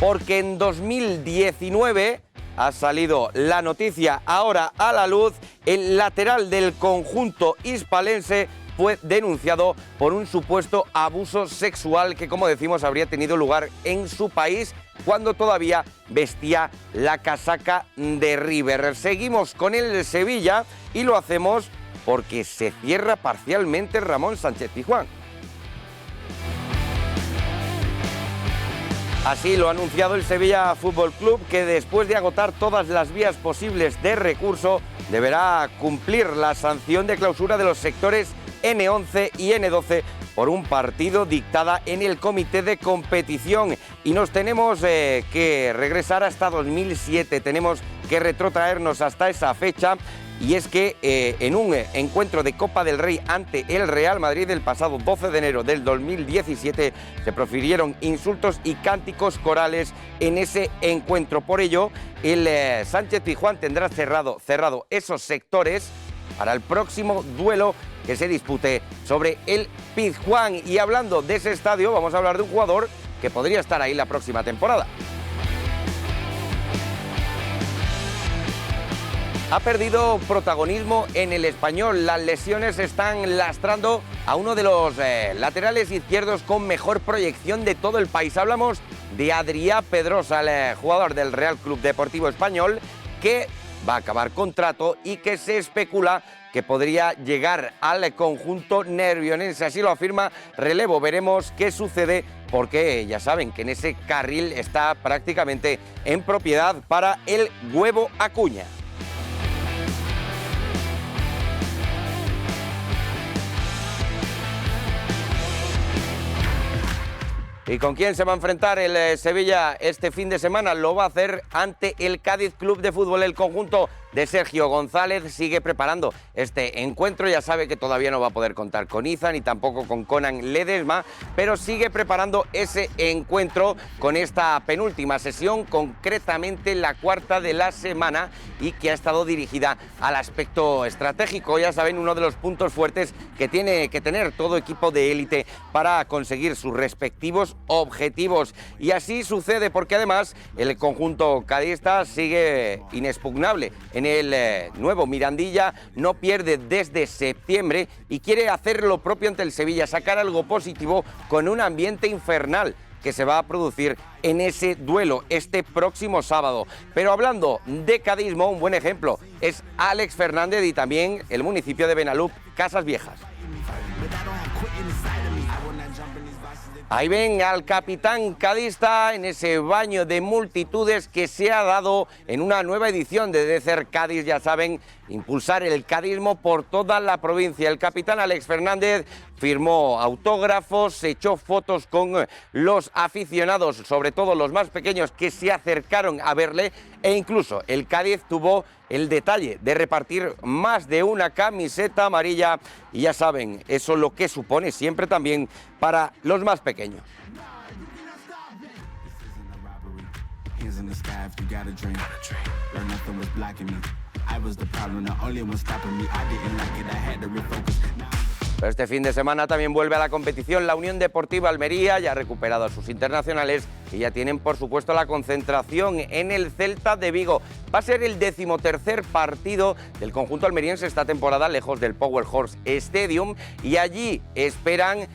Porque en 2019 ha salido la noticia ahora a la luz, el lateral del conjunto hispalense fue denunciado por un supuesto abuso sexual que, como decimos, habría tenido lugar en su país cuando todavía vestía la casaca de River. Seguimos con el Sevilla y lo hacemos porque se cierra parcialmente Ramón Sánchez-Pizjuán. Así lo ha anunciado el Sevilla Fútbol Club, que después de agotar todas las vías posibles de recurso, deberá cumplir la sanción de clausura de los sectores N11 y N12 por un partido dictada en el comité de competición. Y nos tenemos que regresar hasta 2007, tenemos que retrotraernos hasta esa fecha. Y es que en un encuentro de Copa del Rey ante el Real Madrid el pasado 12 de enero del 2017 se profirieron insultos y cánticos corales en ese encuentro. Por ello, el Sánchez-Pizjuán tendrá cerrado esos sectores para el próximo duelo que se dispute sobre el Pizjuán. Y hablando de ese estadio, vamos a hablar de un jugador que podría estar ahí la próxima temporada. Ha perdido protagonismo en el Español. Las lesiones están lastrando a uno de los laterales izquierdos con mejor proyección de todo el país. Hablamos de Adrià Pedrosa, el jugador del Real Club Deportivo Español, que va a acabar contrato y que se especula que podría llegar al conjunto nervionense. Así lo afirma Relevo. Veremos qué sucede, porque ya saben que en ese carril está prácticamente en propiedad para el Huevo Acuña. ¿Y con quién se va a enfrentar el Sevilla este fin de semana? Lo va a hacer ante el Cádiz Club de Fútbol. El conjunto de Sergio González sigue preparando este encuentro. Ya sabe que todavía no va a poder contar con Iza ni tampoco con Conan Ledesma, pero sigue preparando ese encuentro con esta penúltima sesión, concretamente la 4ª de la semana, y que ha estado dirigida al aspecto estratégico. Ya saben, uno de los puntos fuertes que tiene que tener todo equipo de élite para conseguir sus respectivos objetivos. Y así sucede porque además el conjunto cadista sigue inexpugnable en el nuevo Mirandilla, no pierde desde septiembre y quiere hacer lo propio ante el Sevilla, sacar algo positivo con un ambiente infernal que se va a producir en ese duelo este próximo sábado. Pero hablando de cadismo, un buen ejemplo es Alex Fernández y también el municipio de Benalup, Casas Viejas. Ahí ven al capitán cadista en ese baño de multitudes que se ha dado en una nueva edición de Decer Cádiz. Ya saben, impulsar el cadismo por toda la provincia. El capitán Alex Fernández firmó autógrafos, se echó fotos con los aficionados, sobre todo los más pequeños que se acercaron a verle, e incluso el Cádiz tuvo el detalle de repartir más de una camiseta amarilla, y ya saben, eso lo que supone siempre también para los más pequeños. Pero este fin de semana también vuelve a la competición la Unión Deportiva Almería, ya ha recuperado a sus internacionales y ya tienen, por supuesto, la concentración en el Celta de Vigo. Va a ser el 13º partido del conjunto almeriense esta temporada, lejos del Power Horse Stadium, y allí esperan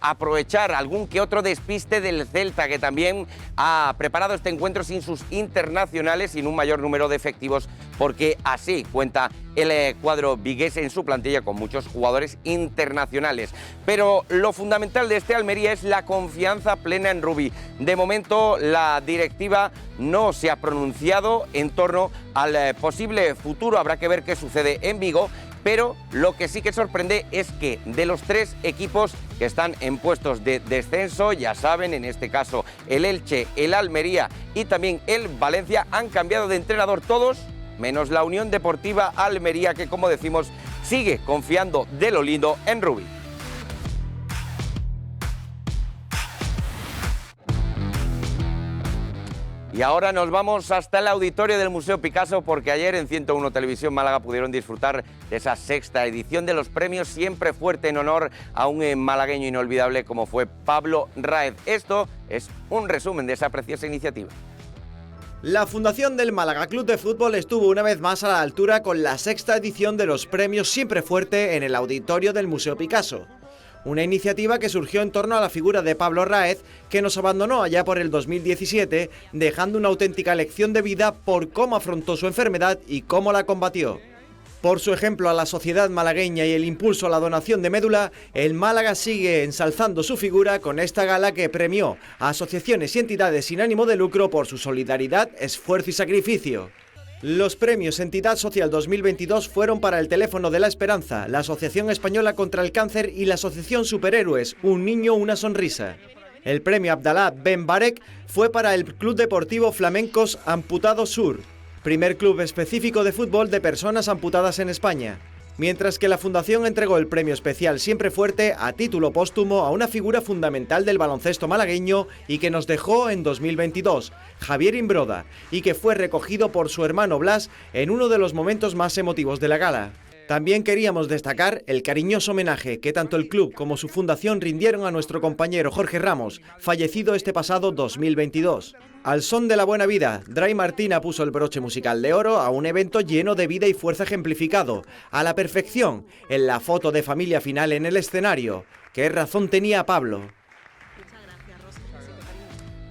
aprovechar algún que otro despiste del Celta, que también ha preparado este encuentro sin sus internacionales, sin un mayor número de efectivos, porque así cuenta el cuadro vigués en su plantilla con muchos jugadores internacionales. Pero lo fundamental de este Almería es la confianza plena en Rubi. De momento la directiva no se ha pronunciado en torno al posible futuro, habrá que ver qué sucede en Vigo, pero lo que sí que sorprende es que de los 3 equipos que están en puestos de descenso, ya saben, en este caso el Elche, el Almería y también el Valencia, han cambiado de entrenador todos, menos la Unión Deportiva Almería, que, como decimos, sigue confiando de lo lindo en Rubi. Y ahora nos vamos hasta el auditorio del Museo Picasso, porque ayer en 101 Televisión Málaga pudieron disfrutar de esa 6ª edición de los premios Siempre Fuerte, en honor a un malagueño inolvidable como fue Pablo Ráez. Esto es un resumen de esa preciosa iniciativa. La Fundación del Málaga Club de Fútbol estuvo una vez más a la altura con la 6ª edición de los premios Siempre Fuerte en el auditorio del Museo Picasso. Una iniciativa que surgió en torno a la figura de Pablo Ráez, que nos abandonó allá por el 2017, dejando una auténtica lección de vida por cómo afrontó su enfermedad y cómo la combatió. Por su ejemplo a la sociedad malagueña y el impulso a la donación de médula, el Málaga sigue ensalzando su figura con esta gala que premió a asociaciones y entidades sin ánimo de lucro por su solidaridad, esfuerzo y sacrificio. Los premios Entidad Social 2022 fueron para el Teléfono de la Esperanza, la Asociación Española contra el Cáncer y la Asociación Superhéroes, Un Niño, Una Sonrisa. El premio Abdalá Ben Barek fue para el Club Deportivo Flamencos Amputados Sur, primer club específico de fútbol de personas amputadas en España. Mientras que la Fundación entregó el premio especial Siempre Fuerte a título póstumo a una figura fundamental del baloncesto malagueño y que nos dejó en 2022, Javier Imbroda, y que fue recogido por su hermano Blas en uno de los momentos más emotivos de la gala. También queríamos destacar el cariñoso homenaje que tanto el club como su fundación rindieron a nuestro compañero Jorge Ramos, fallecido este pasado 2022. Al son de la buena vida, Dray Martina puso el broche musical de oro a un evento lleno de vida y fuerza ejemplificado, a la perfección, en la foto de familia final en el escenario. ¿Qué razón tenía Pablo?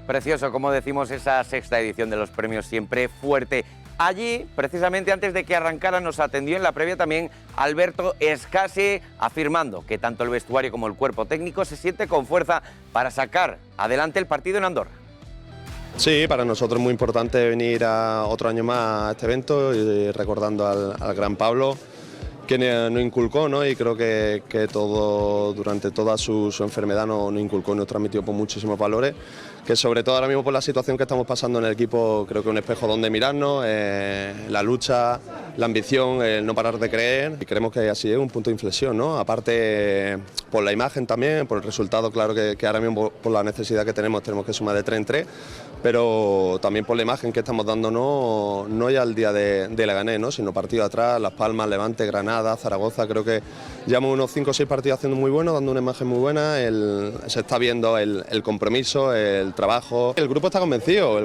Precioso, como decimos, esa 6ª edición de los premios Siempre Fuerte. Allí, precisamente antes de que arrancara, nos atendió en la previa también Alberto Escase, afirmando que tanto el vestuario como el cuerpo técnico se siente con fuerza para sacar adelante el partido en Andorra. Sí, para nosotros es muy importante venir otro año más a este evento, y recordando al gran Pablo, que nos inculcó, ¿no? Y creo que durante toda su enfermedad nos inculcó y nos transmitió por muchísimos valores, que sobre todo ahora mismo por la situación que estamos pasando en el equipo, creo que es un espejo donde mirarnos, la lucha, la ambición, el no parar de creer, y creemos que así es un punto de inflexión, ¿no? Aparte por la imagen también, por el resultado, claro que ahora mismo por la necesidad que tenemos que sumar de 3 en 3, pero también por la imagen que estamos dando, no ya el día de Leganés, ¿no? Sino partido atrás, Las Palmas, Levante, Granada, Zaragoza. Creo que llevamos unos 5 o 6 partidos haciendo muy buenos, dando una imagen muy buena, se está viendo el compromiso, el trabajo. El grupo está convencido,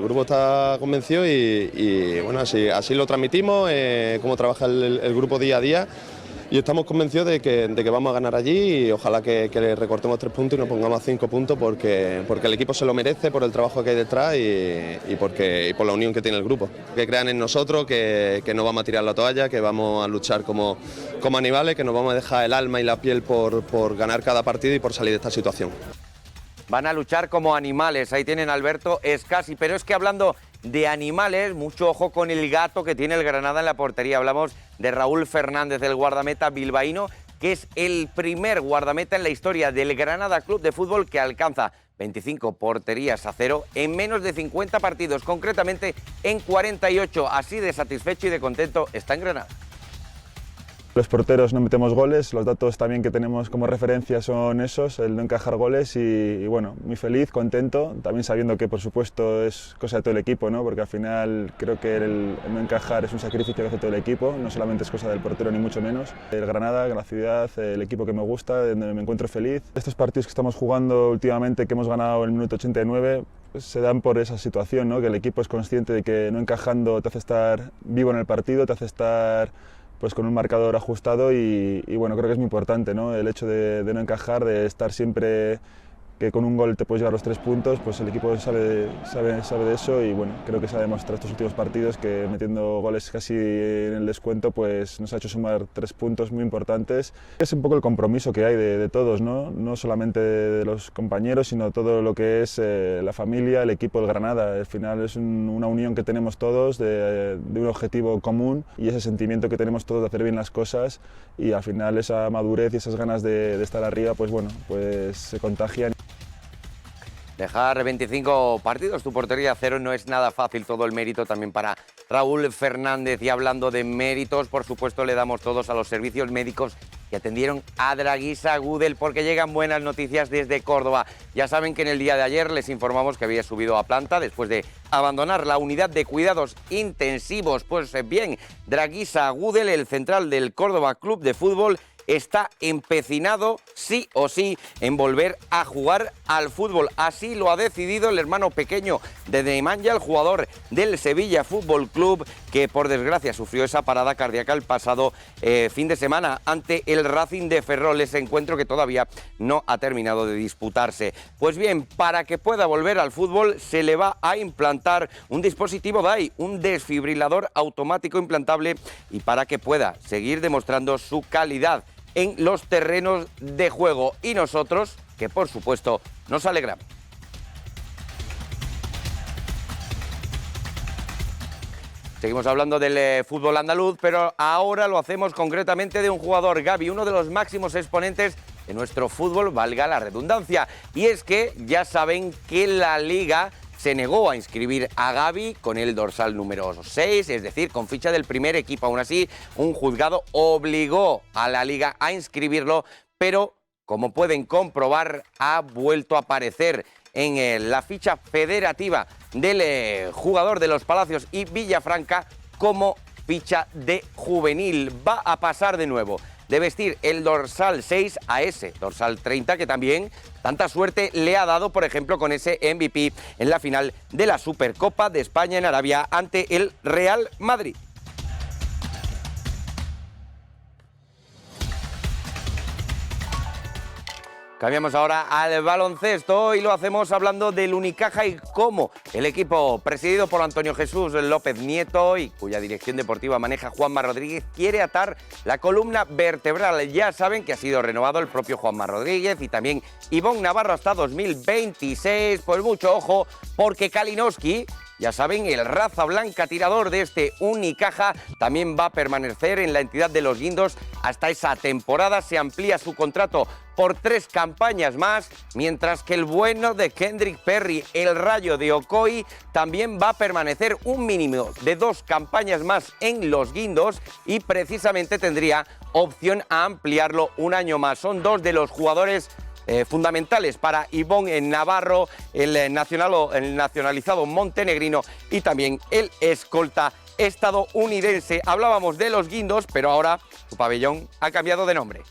y bueno, así lo transmitimos, cómo trabaja el grupo día a día. Y estamos convencidos de que vamos a ganar allí, y ojalá que le recortemos 3 puntos y nos pongamos a 5 puntos, porque el equipo se lo merece, por el trabajo que hay detrás y por la unión que tiene el grupo. Que crean en nosotros, que no vamos a tirar la toalla, que vamos a luchar como animales, que nos vamos a dejar el alma y la piel por ganar cada partido y por salir de esta situación. Van a luchar como animales, ahí tienen a Alberto Escasi, pero es que hablando de animales, mucho ojo con el gato que tiene el Granada en la portería. Hablamos de Raúl Fernández, el guardameta bilbaíno, que es el primer guardameta en la historia del Granada Club de Fútbol que alcanza 25 porterías a 0 en menos de 50 partidos, concretamente en 48. Así de satisfecho y de contento está en Granada. Los porteros no metemos goles, los datos también que tenemos como referencia son esos, el no encajar goles, y bueno, muy feliz, contento, también sabiendo que por supuesto es cosa de todo el equipo, ¿no? Porque al final creo que el no encajar es un sacrificio que hace todo el equipo, no solamente es cosa del portero ni mucho menos. El Granada, la ciudad, el equipo que me gusta, donde me encuentro feliz. Estos partidos que estamos jugando últimamente, que hemos ganado en el minuto 89, pues se dan por esa situación, ¿no? Que el equipo es consciente de que no encajando te hace estar vivo en el partido, te hace estar pues con un marcador ajustado y bueno, creo que es muy importante, ¿no? El hecho de no encajar, de estar siempre que con un gol te puedes llevar los 3 puntos, pues el equipo sabe de eso y bueno, creo que se ha demostrado estos últimos partidos que metiendo goles casi en el descuento pues nos ha hecho sumar 3 puntos muy importantes. Es un poco el compromiso que hay de todos, ¿no? No solamente de los compañeros, sino todo lo que es la familia, el equipo, el Granada. Al final es una unión que tenemos todos de un objetivo común y ese sentimiento que tenemos todos de hacer bien las cosas y al final esa madurez y esas ganas de estar arriba, pues bueno, pues se contagian. Dejar 25 partidos, tu portería a 0 no es nada fácil, todo el mérito también para Raúl Fernández. Y hablando de méritos, por supuesto le damos todos a los servicios médicos que atendieron a Draguisa Gudel, porque llegan buenas noticias desde Córdoba. Ya saben que en el día de ayer les informamos que había subido a planta después de abandonar la unidad de cuidados intensivos. Pues bien, Draguisa Gudel, el central del Córdoba Club de Fútbol, está empecinado, sí o sí, en volver a jugar al fútbol. Así lo ha decidido el hermano pequeño de Nemanja, el jugador del Sevilla Fútbol Club, que por desgracia sufrió esa parada cardíaca el pasado fin de semana ante el Racing de Ferrol, ese encuentro que todavía no ha terminado de disputarse. Pues bien, para que pueda volver al fútbol se le va a implantar un dispositivo DAI, un desfibrilador automático implantable, y para que pueda seguir demostrando su calidad en los terrenos de juego. Y nosotros, que por supuesto nos alegramos. Seguimos hablando del fútbol andaluz, pero ahora lo hacemos concretamente de un jugador, Gavi, uno de los máximos exponentes de nuestro fútbol, valga la redundancia. Y es que ya saben que la Liga se negó a inscribir a Gavi con el dorsal número 6, es decir, con ficha del primer equipo. Aún así, un juzgado obligó a la Liga a inscribirlo, pero como pueden comprobar, ha vuelto a aparecer en la ficha federativa del jugador de Los Palacios y Villafranca como ficha de juvenil. Va a pasar de nuevo de vestir el dorsal 6 a ese dorsal 30 que también tanta suerte le ha dado, por ejemplo, con ese MVP en la final de la Supercopa de España en Arabia ante el Real Madrid. Cambiamos ahora al baloncesto y lo hacemos hablando del Unicaja y cómo el equipo presidido por Antonio Jesús López Nieto y cuya dirección deportiva maneja Juanma Rodríguez quiere atar la columna vertebral. Ya saben que ha sido renovado el propio Juanma Rodríguez y también Ivonne Navarro hasta 2026. Pues mucho ojo, porque Kalinowski, ya saben, el raza blanca tirador de este Unicaja, también va a permanecer en la entidad de los Guindos hasta esa temporada. Se amplía su contrato por 3 campañas más, mientras que el bueno de Kendrick Perry, el Rayo de Ocoy, también va a permanecer un mínimo de 2 campañas más en los Guindos y precisamente tendría opción a ampliarlo un año más. Son 2 de los jugadores fundamentales para Ivonne Navarro, el nacionalizado montenegrino y también el escolta estadounidense. Hablábamos de los Guindos, pero ahora su pabellón ha cambiado de nombre.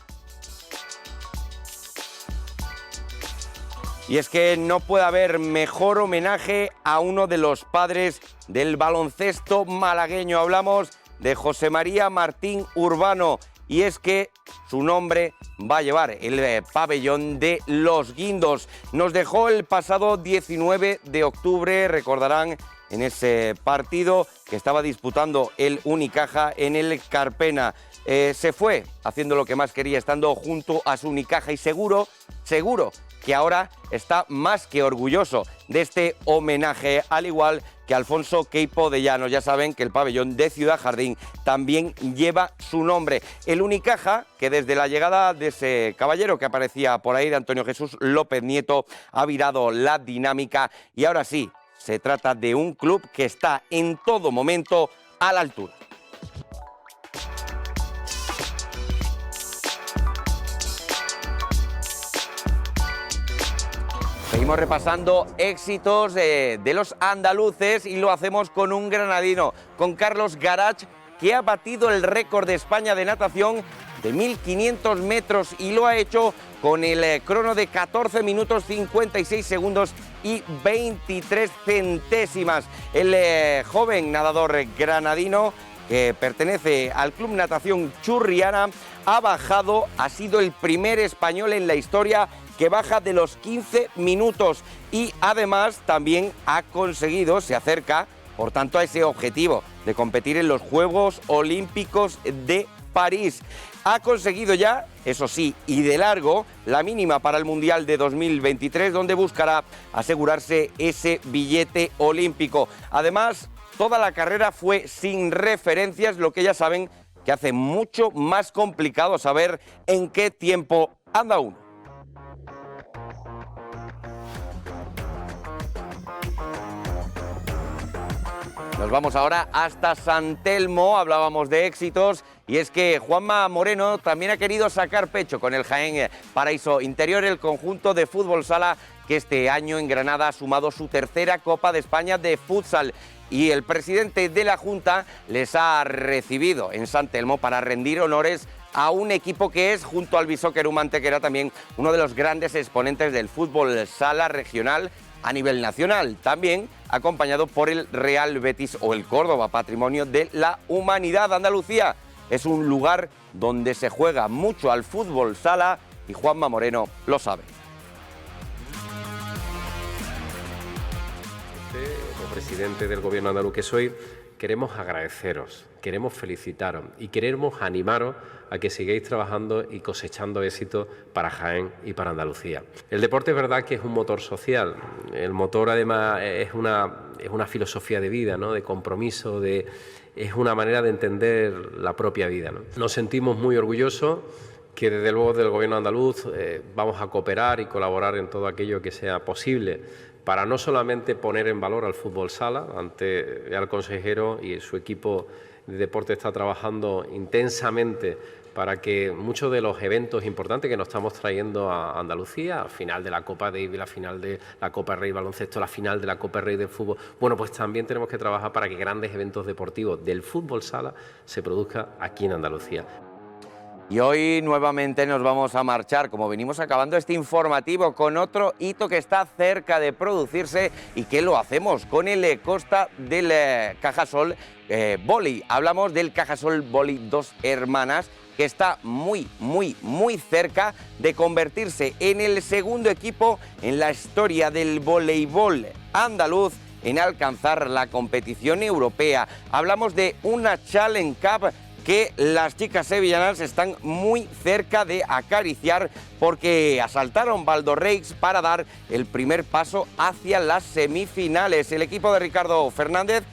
Y es que no puede haber mejor homenaje a uno de los padres del baloncesto malagueño. Hablamos de José María Martín Urbano. Y es que su nombre va a llevar el pabellón de los Guindos. Nos dejó el pasado 19 de octubre, recordarán, en ese partido que estaba disputando el Unicaja en el Carpena. Se fue haciendo lo que más quería, estando junto a su Unicaja, y seguro que ahora está más que orgulloso de este homenaje, al igual que Alfonso Queipo de Llanos. Ya saben que el pabellón de Ciudad Jardín también lleva su nombre. El Unicaja, que desde la llegada de ese caballero que aparecía por ahí, de Antonio Jesús López Nieto, ha virado la dinámica y ahora sí, se trata de un club que está en todo momento a la altura. Seguimos repasando éxitos de los andaluces y lo hacemos con un granadino, con Carlos Garach, que ha batido el récord de España de natación de 1.500 metros y lo ha hecho con el crono de 14 minutos 56 segundos y 23 centésimas. El joven nadador granadino que pertenece al Club Natación Churriana, ha bajado, ha sido el primer español en la historia que baja de los 15 minutos y además también ha conseguido, se acerca, por tanto, a ese objetivo de competir en los Juegos Olímpicos de París. Ha conseguido ya, eso sí, y de largo, la mínima para el Mundial de 2023, donde buscará asegurarse ese billete olímpico. Además, toda la carrera fue sin referencias, lo que ya saben que hace mucho más complicado saber en qué tiempo anda uno. Nos vamos ahora hasta San Telmo, hablábamos de éxitos, y es que Juanma Moreno también ha querido sacar pecho con el Jaén Paraíso Interior, el conjunto de fútbol sala que este año en Granada ha sumado su tercera Copa de España de futsal. Y el presidente de la Junta les ha recibido en San Telmo para rendir honores a un equipo que es, junto al Bisóquer Mantequera, también uno de los grandes exponentes del fútbol sala regional a nivel nacional, también acompañado por el Real Betis o el Córdoba, Patrimonio de la Humanidad. Andalucía es un lugar donde se juega mucho al fútbol sala y Juanma Moreno lo sabe. Como presidente del Gobierno andaluz que soy, queremos agradeceros, queremos felicitaros y queremos animaros a que sigáis trabajando y cosechando éxitos para Jaén y para Andalucía. El deporte es verdad que es un motor social, el motor además es una filosofía de vida, ¿no? De compromiso, es una manera de entender la propia vida, ¿no? Nos sentimos muy orgullosos que desde luego del Gobierno andaluz vamos a cooperar y colaborar en todo aquello que sea posible para no solamente poner en valor al fútbol sala, ante el consejero y su equipo de deporte está trabajando intensamente para que muchos de los eventos importantes que nos estamos trayendo a Andalucía, la final de la Copa Davis, la final de la Copa Rey Baloncesto, la final de la Copa Rey del Fútbol, bueno, pues también tenemos que trabajar para que grandes eventos deportivos del fútbol sala se produzcan aquí en Andalucía. Y hoy nuevamente nos vamos a marchar, como venimos acabando este informativo, con otro hito que está cerca de producirse y que lo hacemos con el Costa del Cajasol Vóley. Hablamos del Cajasol Vóley Dos Hermanas, que está muy cerca de convertirse en el segundo equipo en la historia del voleibol andaluz en alcanzar la competición europea. Hablamos de una Challenge Cup que las chicas sevillanas están muy cerca de acariciar porque asaltaron Valdorreix para dar el primer paso hacia las semifinales. El equipo de Ricardo Fernández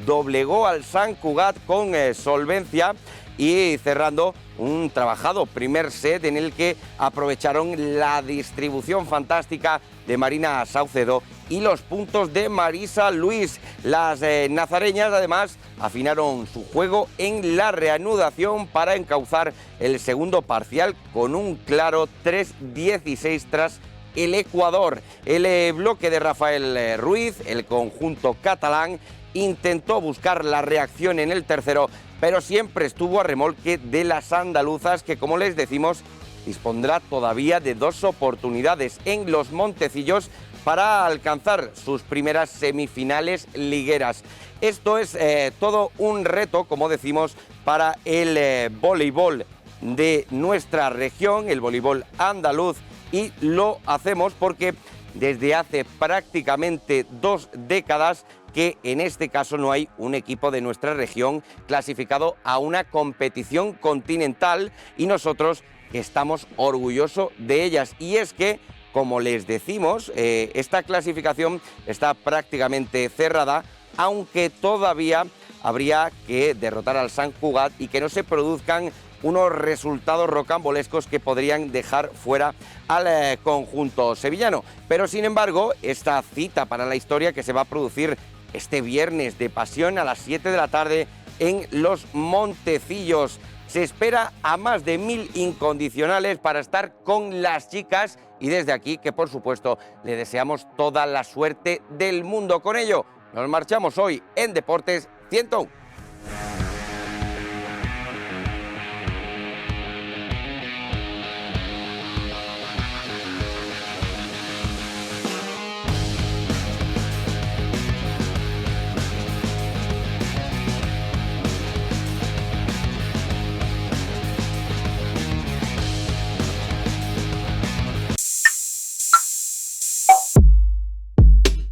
doblegó al Sant Cugat con solvencia y cerrando un trabajado primer set en el que aprovecharon la distribución fantástica de Marina Saucedo y los puntos de Marisa Luis. Las nazareñas además afinaron su juego en la reanudación para encauzar el segundo parcial con un claro 3-16 tras el Ecuador. El bloque de Rafael Ruiz, el conjunto catalán, intentó buscar la reacción en el tercero, pero siempre estuvo a remolque de las andaluzas que, como les decimos, dispondrá todavía de 2 oportunidades en los Montecillos para alcanzar sus primeras semifinales ligueras. Esto es todo un reto, como decimos, para el voleibol de nuestra región, el voleibol andaluz, y lo hacemos porque desde hace prácticamente 2 décadas que en este caso no hay un equipo de nuestra región clasificado a una competición continental y nosotros estamos orgullosos de ellas. Y es que, como les decimos, esta clasificación está prácticamente cerrada, aunque todavía habría que derrotar al Sant Cugat y que no se produzcan unos resultados rocambolescos que podrían dejar fuera al conjunto sevillano. Pero sin embargo, esta cita para la historia que se va a producir este viernes de pasión a las 7 de la tarde en los Montecillos. Se espera a más de 1000 incondicionales para estar con las chicas y desde aquí que por supuesto le deseamos toda la suerte del mundo. Con ello nos marchamos hoy en Deportes 101.